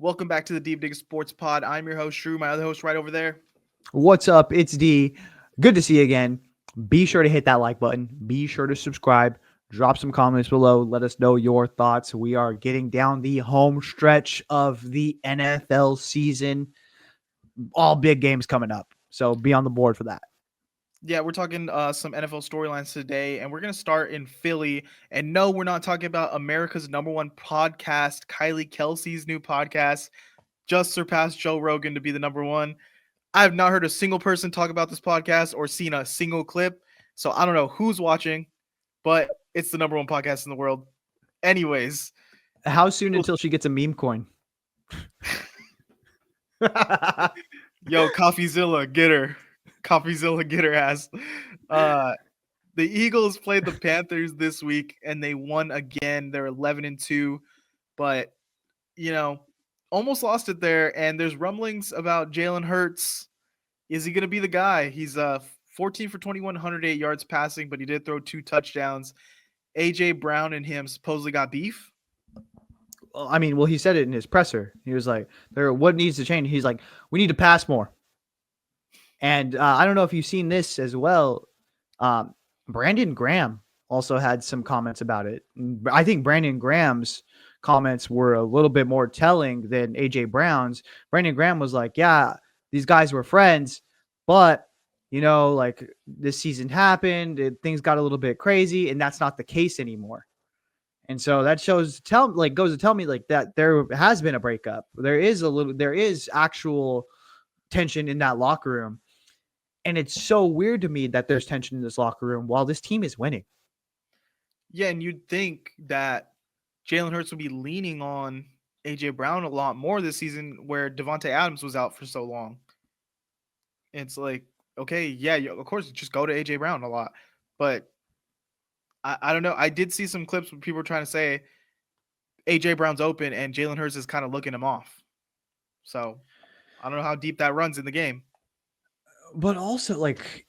Welcome back to the Deep Dig Sports Pod. I'm your host, Drew. My other host right over there. What's up? It's D. Good to see you again. Be sure to hit that like button. Be sure to subscribe. Drop some comments below. Let us know your thoughts. We are getting down the home stretch of the NFL season. All big games coming up. So be on the board for that. Yeah, we're talking some NFL storylines today, and we're going to start in Philly. And no, we're not talking about America's number one podcast, Kylie Kelsey's new podcast, just surpassed Joe Rogan to be the number one. I have not heard a single person talk about this podcast or seen a single clip. So I don't know who's watching, but it's the number one podcast in the world. Anyways, How soon until she gets a meme coin? yo, CoffeeZilla, get her. CoffeeZilla, get her ass. Uh, the Eagles played the Panthers this week and they won again. They're 11-2, but you know, almost lost it there. And there's rumblings about Jalen Hurts. Is he going to be the guy? He's 14 for 21, 108 yards passing, but he did throw 2 touchdowns. AJ Brown and him supposedly got beef. Well, he said it in his presser. He was like, "There, what needs to change?" He's like, "We need to pass more." And I don't know if you've seen this as well. Brandon Graham also had some comments about it. I think Brandon Graham's comments were a little bit more telling than AJ Brown's. Brandon Graham was like, "Yeah, these guys were friends, but like this season happened, things got a little bit crazy, and that's not the case anymore." And so that goes to tell me like that there has been a breakup. There is actual tension in that locker room. And it's so weird to me that there's tension in this locker room while this team is winning. Yeah, and you'd think that Jalen Hurts would be leaning on AJ Brown a lot more this season, where Devontae Adams was out for so long. It's like, okay, yeah, of course, just go to AJ Brown a lot, but I don't know. I did see some clips where people were trying to say AJ Brown's open and Jalen Hurts is kind of looking him off. So I don't know how deep that runs in the game. But also, like,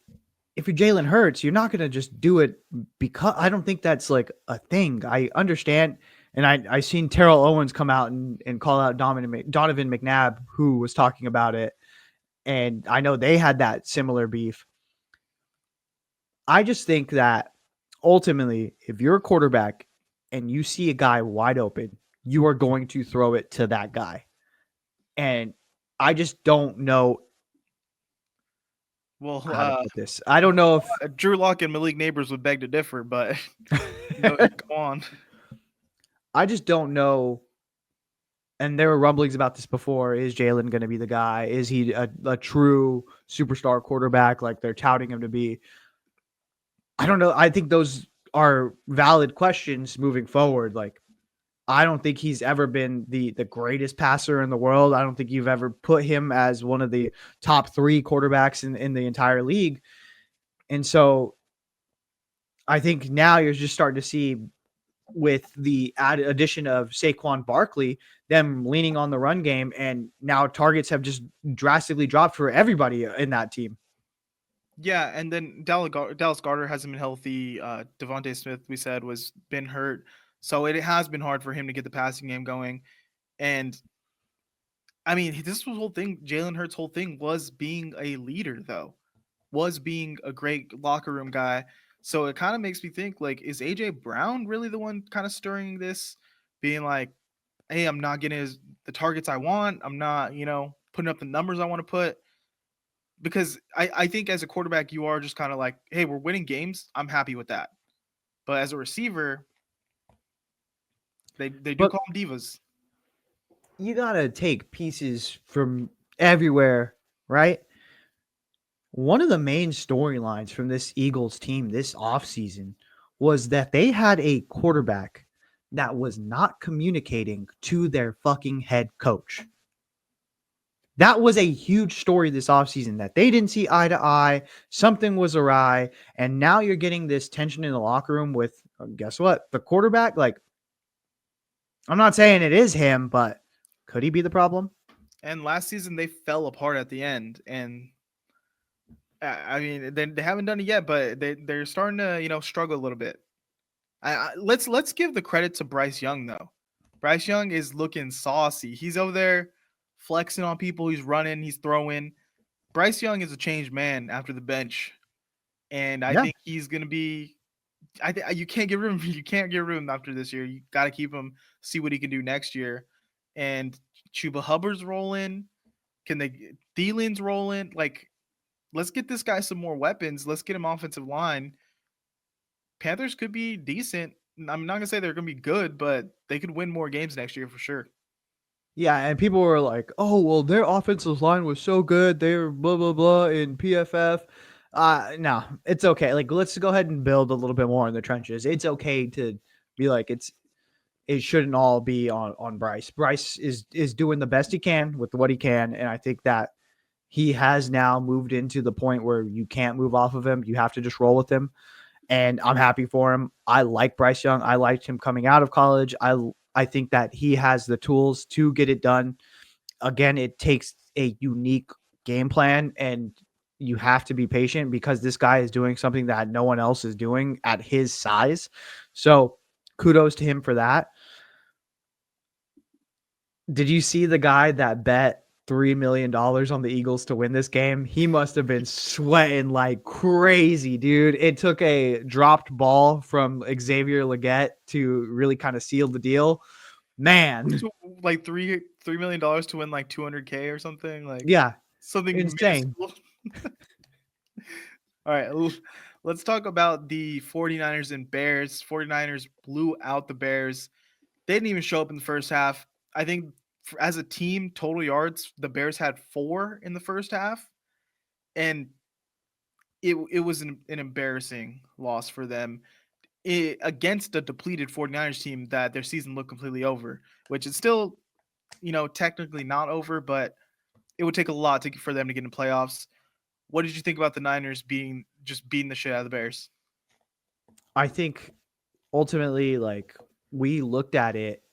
if you're Jalen Hurts, you're not going to just do it because I don't think that's like a thing. I understand. And I seen Terrell Owens come out and call out Donovan McNabb, who was talking about it. And I know they had that similar beef. I just think that ultimately, if you're a quarterback and you see a guy wide open, you are going to throw it to that guy. And I just don't know Well, how to put this. I don't know if Drew Lock and Malik Neighbors would beg to differ, but go on. I just don't know. And there were rumblings about this before. Is Jalen going to be the guy? Is he a true superstar quarterback like they're touting him to be? I don't know. I think those are valid questions moving forward. Like, I don't think he's ever been the greatest passer in the world. I don't think you've ever put him as one of the top 3 quarterbacks in the entire league. And so I think now you're just starting to see with the addition of Saquon Barkley, them leaning on the run game, and now targets have just drastically dropped for everybody in that team. Yeah, and then Dallas Garner hasn't been healthy. Devontae Smith, we said, was been hurt, so it has been hard for him to get the passing game going. And I mean, this whole thing, Jalen Hurts' whole thing was being a leader, though, was being a great locker room guy. So it kind of makes me think, like, is AJ Brown really the one kind of stirring this, being like, hey, I'm not getting the targets I want. I'm not, putting up the numbers I want to put. Because I think as a quarterback, you are just kind of like, hey, we're winning games. I'm happy with that. But as a receiver, they do But call them divas. you got to take pieces from everywhere, right? One of the main storylines from this Eagles team this offseason was that they had a quarterback that was not communicating to their fucking head coach. That was a huge story this offseason that they didn't see eye to eye. Something was awry. And now you're getting this tension in the locker room with, guess what? The quarterback. Like, I'm not saying it is him, but could he be the problem? And last season, they fell apart at the end. And I mean, they haven't done it yet, but they're starting to, struggle a little bit. Let's give the credit to Bryce Young, though. Bryce Young is looking saucy. He's over there flexing on people. He's running. He's throwing. Bryce Young is a changed man after the bench, and I Yeah. think he's gonna be. You can't get rid of him. You can't get rid of him after this year. You got to keep him. See what he can do next year. And Chuba Hubbard's rolling. Can they? Thielen's rolling. Like, let's get this guy some more weapons. Let's get him offensive line. Panthers could be decent. I'm not gonna say they're gonna be good, but they could win more games next year for sure. Yeah, and people were like, "Oh, well, their offensive line was so good. They were blah blah blah in PFF." No, it's okay. Like, let's go ahead and build a little bit more in the trenches. It's okay to be like, it shouldn't all be on Bryce. Bryce is doing the best he can with what he can, and I think that he has now moved into the point where you can't move off of him. You have to just roll with him, and I'm happy for him. I like Bryce Young. I liked him coming out of college. I think that he has the tools to get it done. Again, it takes a unique game plan, and you have to be patient because this guy is doing something that no one else is doing at his size. So kudos to him for that. Did you see the guy that bet $3 million on the Eagles to win this game? He must have been sweating like crazy, dude. It took a dropped ball from Xavier Legette to really kind of seal the deal. Man, Like $3 million to win like 200K or something. Like yeah, something insane. minuscule. All right, let's talk about the 49ers and Bears. 49ers blew out the Bears. They didn't even show up in the first half. I think as a team, total yards, the Bears had 4 in the first half, and it was an embarrassing loss for them against a depleted 49ers team that their season looked completely over, which is still, technically not over, but it would take a lot for them to get in playoffs. What did you think about the Niners beating the shit out of the Bears? I think ultimately, like, we looked at it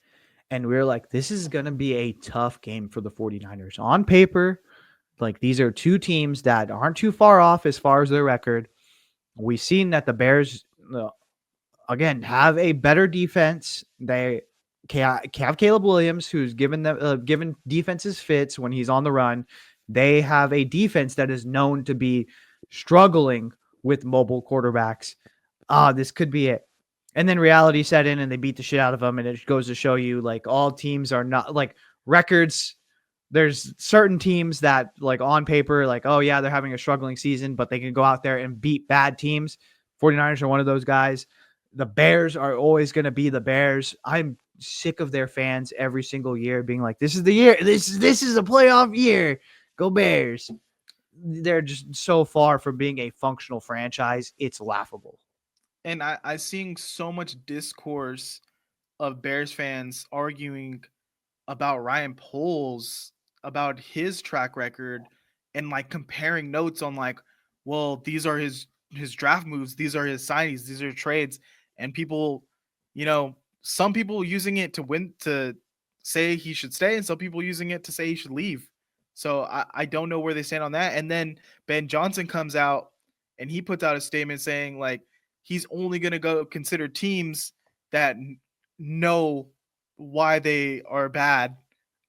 and we were like, this is going to be a tough game for the 49ers. On paper, like, these are two teams that aren't too far off as far as their record. We've seen that the Bears, again, have a better defense. They have Caleb Williams, who's given them given defenses fits when he's on the run. They have a defense that is known to be struggling with mobile quarterbacks. This could be it. And then reality set in and they beat the shit out of them. And it goes to show you, like, all teams are not like records. There's certain teams that, like, on paper, like, oh yeah, they're having a struggling season, but they can go out there and beat bad teams. 49ers are one of those guys. The Bears are always going to be the Bears. I'm sick of their fans every single year being like, this is the year. This is a playoff year. Go Bears. They're just so far from being a functional franchise. It's laughable. And I seeing so much discourse of Bears fans arguing about Ryan Poles, about his track record, and like comparing notes on like, well, these are his draft moves, these are his signings, these are trades, and people, some people using it to say he should stay, and some people using it to say he should leave. So I don't know where they stand on that. And then Ben Johnson comes out and he puts out a statement saying like he's only gonna go consider teams that know why they are bad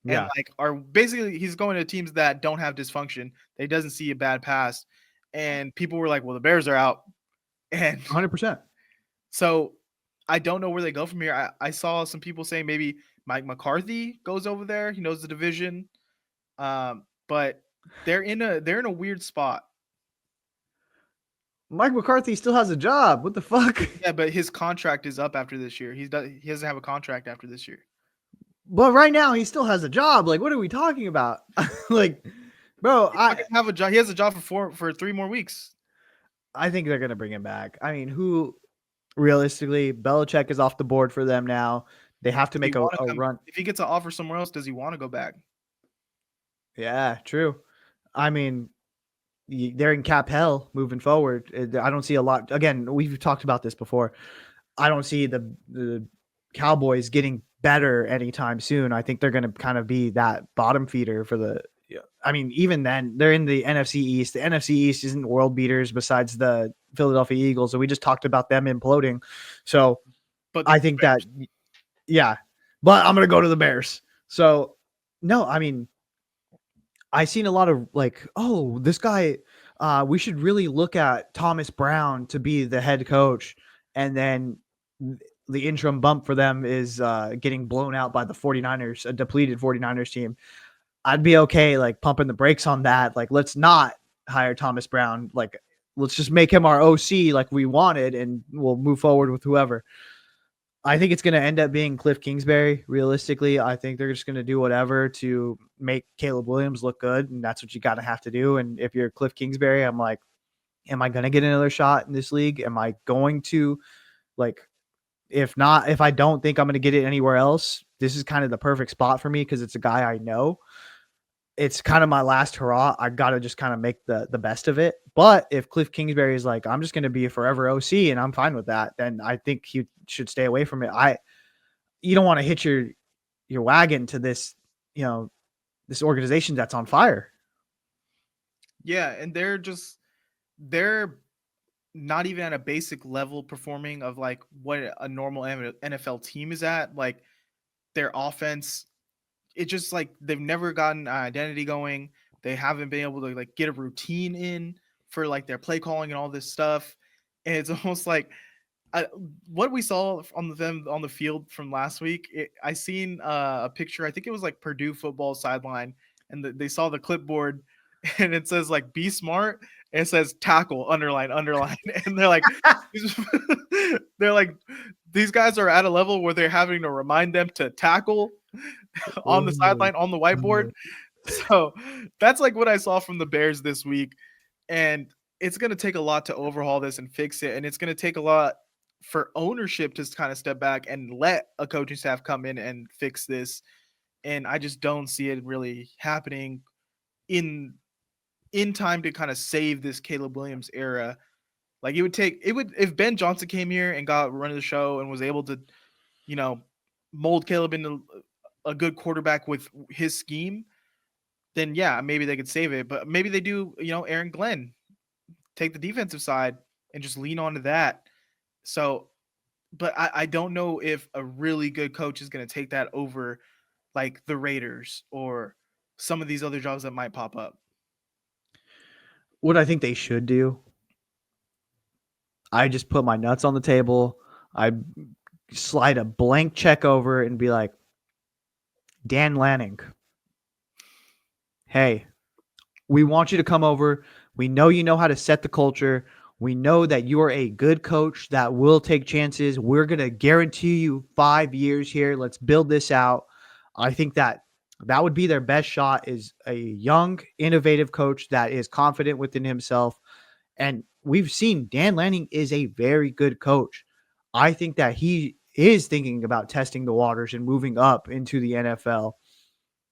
and Yeah, like are basically he's going to teams that don't have dysfunction. They doesn't see a bad past. And people were like, well, the Bears are out. And 100%. so I don't know where they go from here. I saw some people saying maybe Mike McCarthy goes over there. He knows the division. But they're in a weird spot. Mike McCarthy still has a job. What the fuck? Yeah, but his contract is up after this year. He doesn't have a contract after this year. But right now he still has a job. Like, what are we talking about? Like, bro, He's not gonna have a job. He has a job for 3 more weeks. I think they're gonna bring him back. I mean, who realistically, Belichick is off the board for them now. They have to Does he make a want to come? run. If he gets an offer somewhere else, does he want to go back? Yeah, true. I mean, they're in cap hell moving forward. I don't see a lot. Again, we've talked about this before. I don't see the Cowboys getting better anytime soon. I think they're going to kind of be that bottom feeder for the. I mean, even then, they're in the NFC East. The NFC East isn't world beaters besides the Philadelphia Eagles, and we just talked about them imploding. So But I think that, yeah, but I'm gonna go to the Bears. So no, I mean, I seen a lot of like, oh, this guy, we should really look at Thomas Brown to be the head coach, and then the interim bump for them is getting blown out by the 49ers, a depleted 49ers team. I'd be okay like pumping the brakes on that. Like, let's not hire Thomas Brown. Like, let's just make him our OC like we wanted, and we'll move forward with whoever. I think it's going to end up being Cliff Kingsbury. Realistically, I think they're just going to do whatever to make Caleb Williams look good, and that's what you got to have to do. And if you're Cliff Kingsbury, I'm like, am I going to get another shot in this league? Am I going to like? If not, if I don't think I'm going to get it anywhere else, this is kind of the perfect spot for me because it's a guy I know. It's kind of my last hurrah. I got to just kind of make the best of it. But if Cliff Kingsbury is like, I'm just going to be a forever OC and I'm fine with that, then I think he should stay away from it. You don't want to hitch your wagon to this, this organization that's on fire. Yeah, and they're not even at a basic level performing of like what a normal NFL team is at. Like their offense, it's just like they've never gotten an identity going. They haven't been able to like get a routine in for like their play calling and all this stuff. And it's almost like I, what we saw on them on the field from last week. I seen a picture. I think it was like Purdue football sideline, and they saw the clipboard, and it says like "Be smart." And it says tackle underline underline, and they're like, they're like, these guys are at a level where they're having to remind them to tackle on the sideline on the whiteboard. So that's like what I saw from the Bears this week. And it's going to take a lot to overhaul this and fix it. And it's going to take a lot for ownership to kind of step back and let a coaching staff come in and fix this. And I just don't see it really happening in time to kind of save this Caleb Williams era. Like it would if Ben Johnson came here and got run of the show and was able to, you know, mold Caleb into a good quarterback with his scheme, then yeah, maybe they could save it. But maybe they do, Aaron Glenn, take the defensive side and just lean onto that. So, but I don't know if a really good coach is going to take that over like the Raiders or some of these other jobs that might pop up. What I think they should do, I just put my nuts on the table. I slide a blank check over and be like, Dan Lanning, hey, we want you to come over. We know you know how to set the culture. We know that you are a good coach that will take chances. We're going to guarantee you 5 years here. Let's build this out. I think that would be their best shot, is a young, innovative coach that is confident within himself. And we've seen Dan Lanning is a very good coach. I think that he is thinking about testing the waters and moving up into the NFL.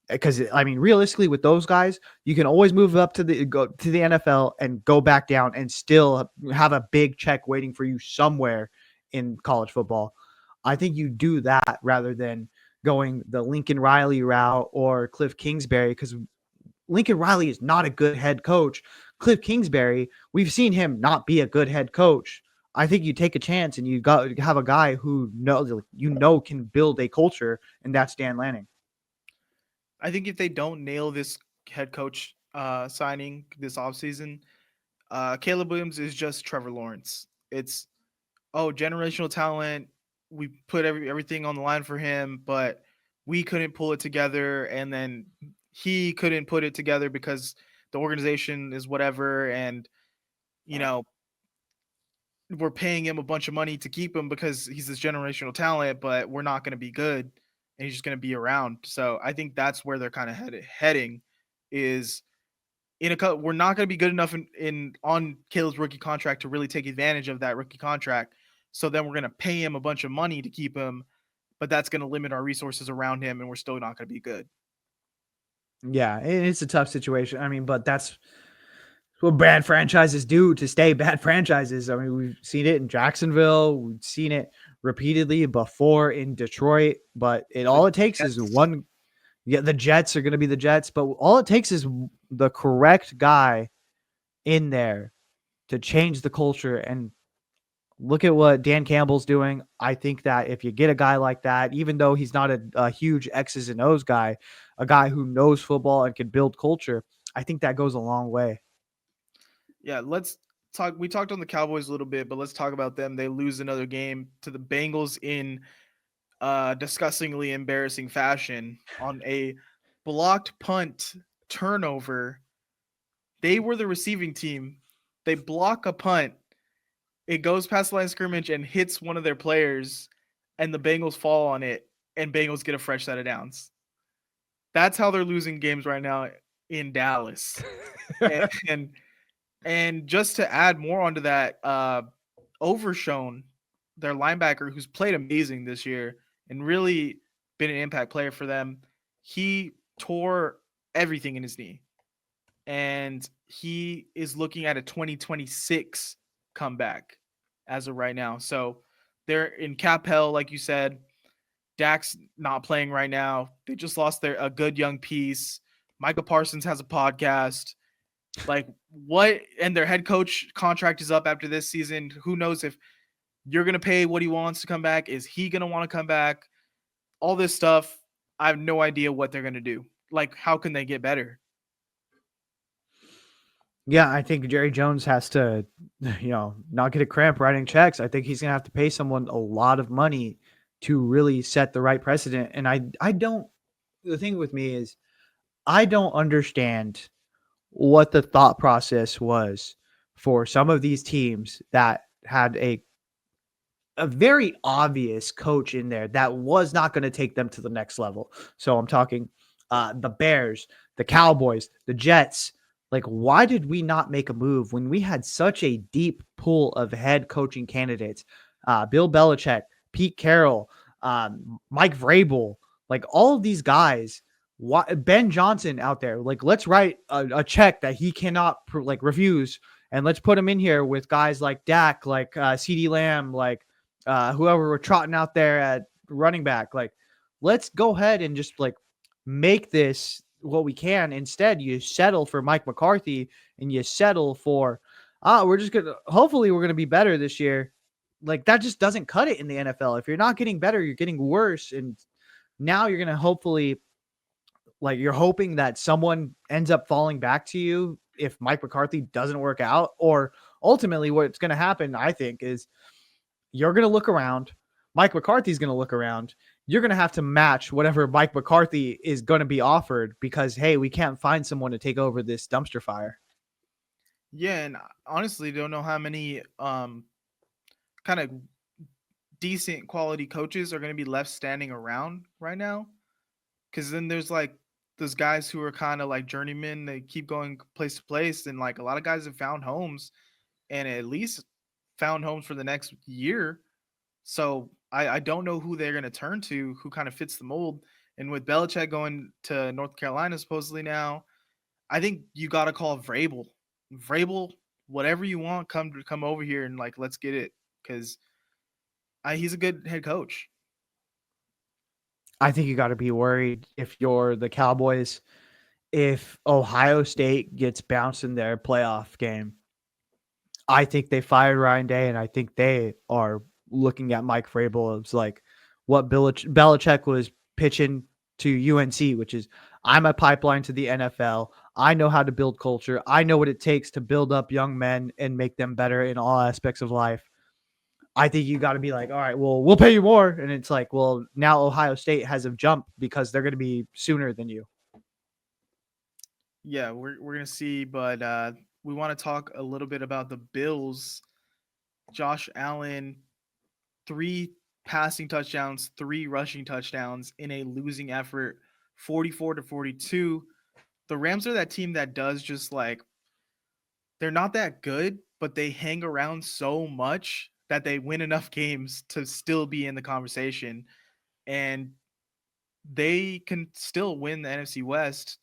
Because I mean, realistically, with those guys, you can always move up to the NFL and go back down and still have a big check waiting for you somewhere in college football. I think you do that rather than going the Lincoln Riley route or Cliff Kingsbury, because Lincoln Riley is not a good head coach. Cliff Kingsbury, we've seen him not be a good head coach. I think you take a chance and you have a guy who can build a culture, and that's Dan Lanning. I think if they don't nail this head coach signing this offseason, Caleb Williams is just Trevor Lawrence. It's generational talent. We put everything on the line for him, but we couldn't pull it together, and then he couldn't put it together because the organization is whatever, and you know we're paying him a bunch of money to keep him because he's this generational talent, but we're not going to be good, and he's just going to be around. So I think that's where they're kind of heading is we're not going to be good enough in on Caleb's rookie contract to really take advantage of that rookie contract. So then we're going to pay him a bunch of money to keep him, but that's going to limit our resources around him, and we're still not going to be good. Yeah, it's a tough situation. I mean, but that's what bad franchises do to stay bad franchises. I mean, we've seen it in Jacksonville. We've seen it repeatedly before in Detroit. But all it takes is one. Yeah, the Jets are going to be the Jets, but all it takes is the correct guy in there to change the culture, and Look at what Dan Campbell's doing. I think that if you get a guy like that, even though he's not a huge X's and O's guy, a guy who knows football and can build culture, I think that goes a long way. Yeah, let's talk. We talked on the Cowboys a little bit, but let's talk about them. They lose another game to the Bengals in disgustingly embarrassing fashion on a blocked punt turnover. They were the receiving team. They block a punt. It goes past the line of scrimmage and hits one of their players, and the Bengals fall on it, and Bengals get a fresh set of downs. That's how they're losing games right now in Dallas. And and just to add more onto that, Overshown, their linebacker, who's played amazing this year and really been an impact player for them, he tore everything in his knee. And he is looking at a 2026 comeback as of right now. So they're in cap hell, like you said. Dak's not playing right now. They just lost their a good young piece. Micah Parsons has a podcast. Like what? And their head coach contract is up after this season. Who knows if you're gonna pay what he wants to come back? Is he gonna want to come back? All this stuff. I have no idea what they're gonna do. Like, how can they get better? Yeah, I think Jerry Jones has to, not get a cramp writing checks. I think he's gonna have to pay someone a lot of money to really set the right precedent. And I don't. The thing with me is, I don't understand what the thought process was for some of these teams that had a very obvious coach in there that was not going to take them to the next level. So I'm talking the Bears, the Cowboys, the Jets. Like, why did we not make a move when we had such a deep pool of head coaching candidates? Bill Belichick, Pete Carroll, Mike Vrabel, like all of these guys. Ben Johnson out there, like let's write a check that he cannot refuse, and let's put him in here with guys like Dak, like CD Lamb, like whoever we're trotting out there at running back. Like, let's go ahead and just like make this what we can. Instead, you settle for Mike McCarthy and you settle for, we're just gonna hopefully we're gonna be better this year. Like that just doesn't cut it in the NFL. If you're not getting better, you're getting worse. And now you're gonna hopefully like you're hoping that someone ends up falling back to you if Mike McCarthy doesn't work out. Or ultimately what's gonna happen, I think, is you're going to look around. Mike McCarthy's going to look around. You're going to have to match whatever Mike McCarthy is going to be offered because, hey, we can't find someone to take over this dumpster fire. Yeah, and honestly, don't know how many kind of decent quality coaches are going to be left standing around right now. Because then there's like those guys who are kind of like journeymen. They keep going place to place, and like a lot of guys have found homes, and at least found homes for the next year. So I don't know who they're going to turn to, who kind of fits the mold. And with Belichick going to North Carolina supposedly now, I think you got to call Vrabel. Vrabel, whatever you want, come over here and like let's get it because he's a good head coach. I think you got to be worried if you're the Cowboys, if Ohio State gets bounced in their playoff game. I think they fired Ryan Day, and I think they are looking at Mike Vrabel as like what Belichick was pitching to UNC, which is I'm a pipeline to the NFL. I know how to build culture. I know what it takes to build up young men and make them better in all aspects of life. I think you got to be like, all right, well, we'll pay you more. And it's like, well, now Ohio State has a jump because they're going to be sooner than you. Yeah, we're gonna see, but we want to talk a little bit about the Bills. Josh Allen, 3 passing touchdowns, 3 rushing touchdowns in a losing effort, 44-42. The Rams are that team that does just like they're not that good, but they hang around so much that they win enough games to still be in the conversation, and they can still win the NFC West.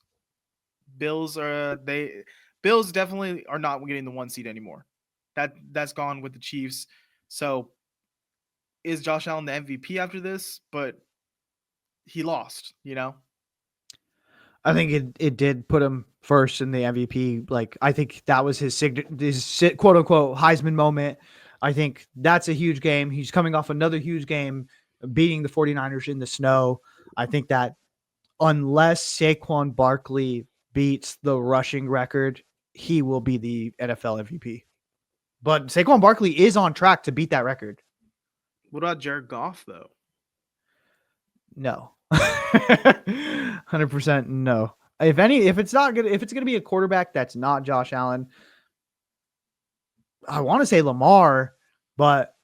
Bills are they Bills definitely are not getting the 1 seed anymore. That's gone with the Chiefs. So is Josh Allen the MVP after this? But he lost, you know? I think it did put him first in the MVP. Like I think that was his quote unquote Heisman moment. I think that's a huge game. He's coming off another huge game, beating the 49ers in the snow. I think that unless Saquon Barkley beats the rushing record, he will be the NFL MVP. But Saquon Barkley is on track to beat that record. What about Jared Goff though? No. 100% no. If it's not good, if it's going to be a quarterback that's not Josh Allen, I want to say Lamar, but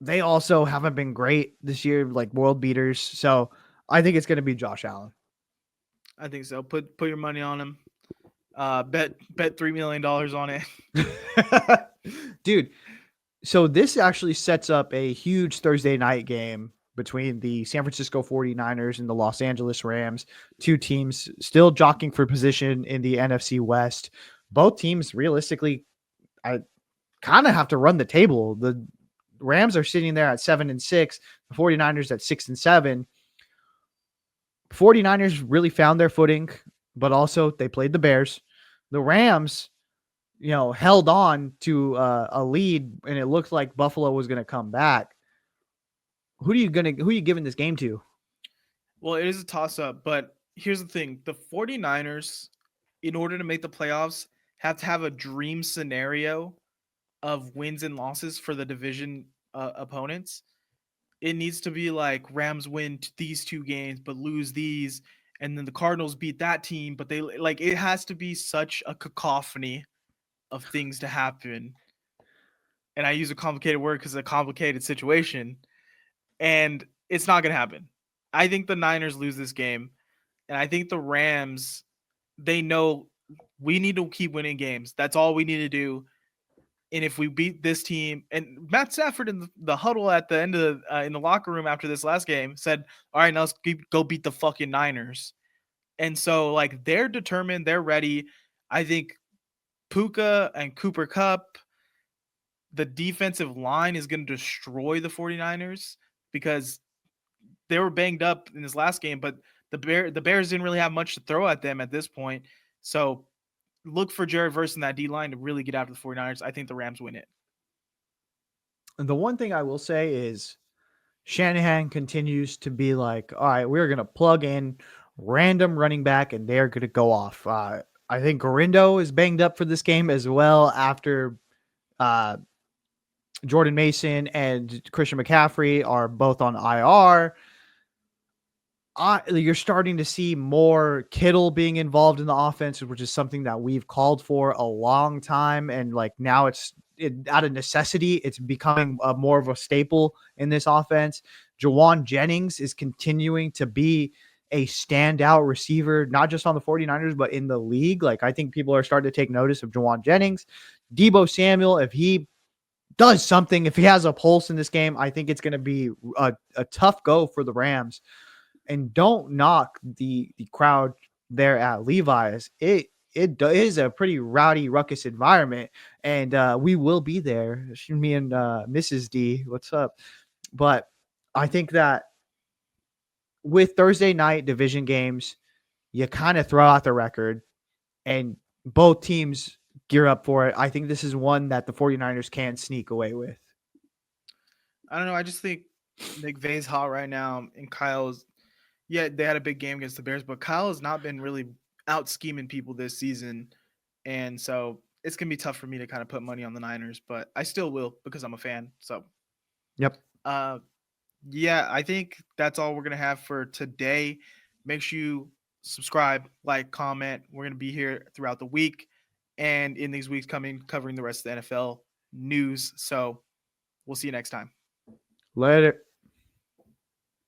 they also haven't been great this year, like world beaters. So I think it's going to be Josh Allen. I think so. Put your money on him. Bet $3 million on it. Dude, so this actually sets up a huge Thursday night game between the San Francisco 49ers and the Los Angeles Rams, two teams still jockeying for position in the NFC West. Both teams realistically, I kind of have to run the table. The Rams are sitting there at 7-6, the 49ers at 6-7. 49ers really found their footing, but also they played the Bears. The Rams, held on to a lead, and it looked like Buffalo was going to come back. Who are you giving this game to? Well, it is a toss up, but here's the thing. The 49ers, in order to make the playoffs, have to have a dream scenario of wins and losses for the division opponents. It needs to be like Rams win these two games but lose these, and then the Cardinals beat that team, but they like it has to be such a cacophony of things to happen. And I use a complicated word because it's a complicated situation, and it's not gonna happen. I think the Niners lose this game, and I think the Rams, they know we need to keep winning games. That's all we need to do. And if we beat this team, and Matt Stafford in the huddle at the end of in the locker room after this last game said, "All right, now let's go beat the fucking Niners." And so like they're determined, they're ready. I think Puka and Cooper Cup, the defensive line is going to destroy the 49ers because they were banged up in this last game, but the Bears didn't really have much to throw at them at this point. So look for Jared Verse in that D line to really get after the 49ers. I think the Rams win it. And the one thing I will say is Shanahan continues to be like, all right, we're going to plug in random running back and they're going to go off. I think Gorindo is banged up for this game as well after uh, Jordan Mason and Christian McCaffrey are both on IR. You're starting to see more Kittle being involved in the offense, which is something that we've called for a long time. And like now out of necessity, it's becoming more of a staple in this offense. Jawan Jennings is continuing to be a standout receiver, not just on the 49ers, but in the league. Like I think people are starting to take notice of Jawan Jennings. Debo Samuel, if he does something, if he has a pulse in this game, I think it's going to be a tough go for the Rams. And don't knock the crowd there at Levi's. It is a pretty rowdy, ruckus environment, and we will be there. Me and Mrs. D, what's up? But I think that with Thursday night division games, you kind of throw out the record, and both teams gear up for it. I think this is one that the 49ers can sneak away with. I don't know. I just think McVay's hot right now, and Kyle's. Yeah, they had a big game against the Bears, but Kyle has not been really out scheming people this season, and so it's gonna be tough for me to kind of put money on the Niners, but I still will because I'm a fan. So, Yep. uh, yeah, I think that's all we're gonna have for today. Make sure you subscribe, like, comment. We're gonna be here throughout the week, and in these weeks coming, covering the rest of the NFL news. So, we'll see you next time. Later.